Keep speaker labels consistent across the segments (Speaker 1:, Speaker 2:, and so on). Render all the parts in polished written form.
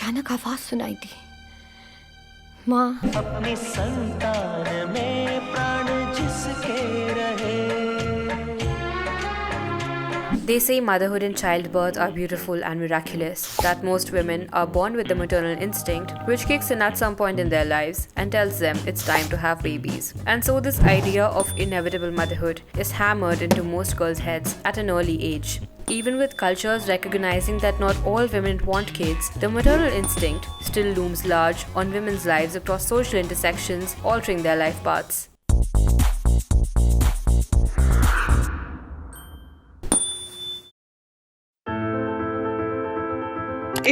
Speaker 1: अचानक आवाज सुनाई दी, माँ।
Speaker 2: अपनी संतान में प्राण जिसके रहे।
Speaker 3: They say motherhood and childbirth are beautiful and miraculous, that most women are born with the maternal instinct, which kicks in at some point in their lives and tells them it's time to have babies. And so this idea of inevitable motherhood is hammered into most girls' heads at an early age. Even with cultures recognizing that not all women want kids, the maternal instinct still looms large on women's lives across social intersections, altering their life paths.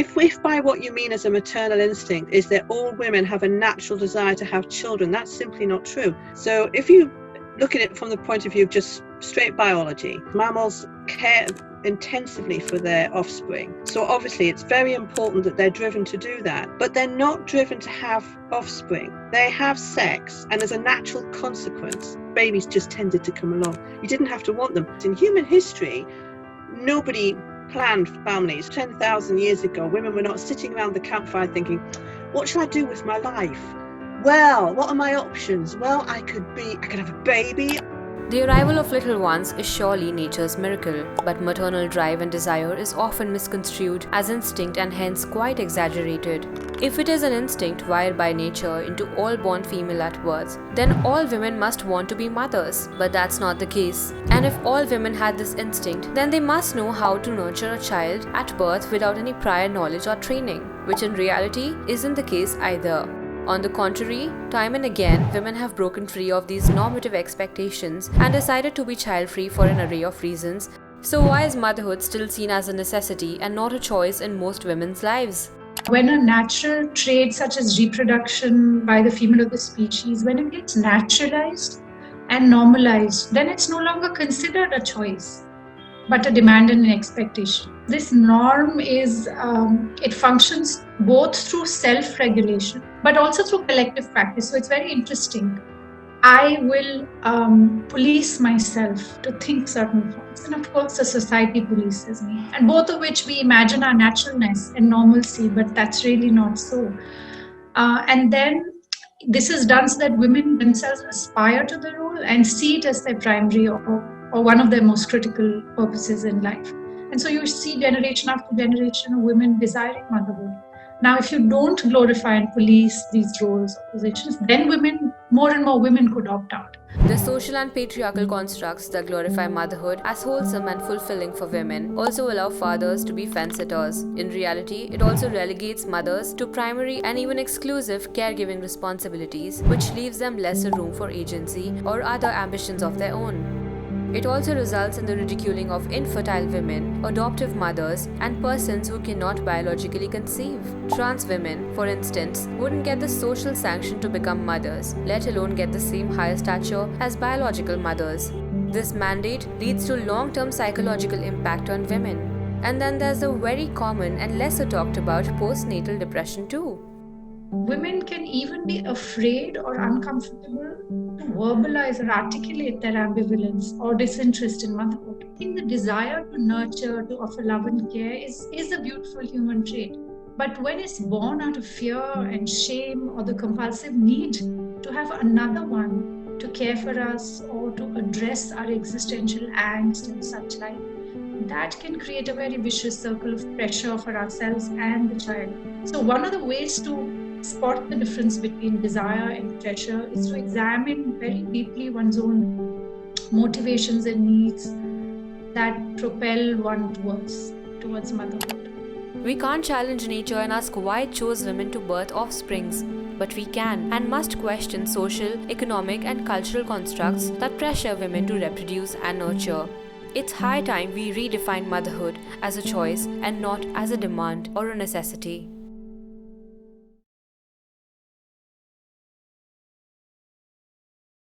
Speaker 4: If by what you mean as a maternal instinct is that all women have a natural desire to have children, that's simply not true. So if you look at it from the point of view of just straight biology, mammals care intensively for their offspring. So obviously it's very important that they're driven to do that, but they're not driven to have offspring. They have sex, and as a natural consequence, babies just tended to come along. You didn't have to want them. In human history, nobody planned families. 10,000 years ago, women were not sitting around the campfire thinking, what shall I do with my life? Well, what are my options? Well, I could have a baby.
Speaker 3: The arrival of little ones is surely nature's miracle, but maternal drive and desire is often misconstrued as instinct and hence quite exaggerated. If it is an instinct wired by nature into all born female at birth, then all women must want to be mothers, but that's not the case. And if all women had this instinct, then they must know how to nurture a child at birth without any prior knowledge or training, which in reality isn't the case either. On the contrary, time and again, women have broken free of these normative expectations and decided to be child-free for an array of reasons. So why is motherhood still seen as a necessity and not a choice in most women's lives?
Speaker 5: When a natural trait such as reproduction by the female of the species, when it gets naturalized and normalized, then it's no longer considered a choice, but a demand and an expectation. This norm it functions both through self-regulation, but also through collective practice. So it's very interesting. I will police myself to think certain thoughts. And of course, the society polices me. And both of which we imagine our naturalness and normalcy, but that's really not so. And then this is done so that women themselves aspire to the role and see it as their primary or one of their most critical purposes in life. And so you see generation after generation of women desiring motherhood. Now, if you don't glorify and police these roles or positions, then more and more women could opt out.
Speaker 3: The social and patriarchal constructs that glorify motherhood as wholesome and fulfilling for women also allow fathers to be fence-sitters. In reality, it also relegates mothers to primary and even exclusive caregiving responsibilities, which leaves them lesser room for agency or other ambitions of their own. It also results in the ridiculing of infertile women, adoptive mothers, and persons who cannot biologically conceive. Trans women, for instance, wouldn't get the social sanction to become mothers, let alone get the same higher stature as biological mothers. This mandate leads to long-term psychological impact on women. And then there's the very common and lesser talked about postnatal depression too.
Speaker 5: Women can even be afraid or uncomfortable to verbalize or articulate their ambivalence or disinterest in motherhood. I think the desire to nurture, to offer love and care is a beautiful human trait. But when it's born out of fear and shame or the compulsive need to have another one to care for us or to address our existential angst and such like, that can create a very vicious circle of pressure for ourselves and the child. So one of the ways to spot the difference between desire and pressure is to examine very deeply one's own motivations and needs that propel one towards motherhood.
Speaker 3: We can't challenge nature and ask why it chose women to birth offsprings, but we can and must question social, economic, and cultural constructs that pressure women to reproduce and nurture. It's high time we redefine motherhood as a choice and not as a demand or a necessity.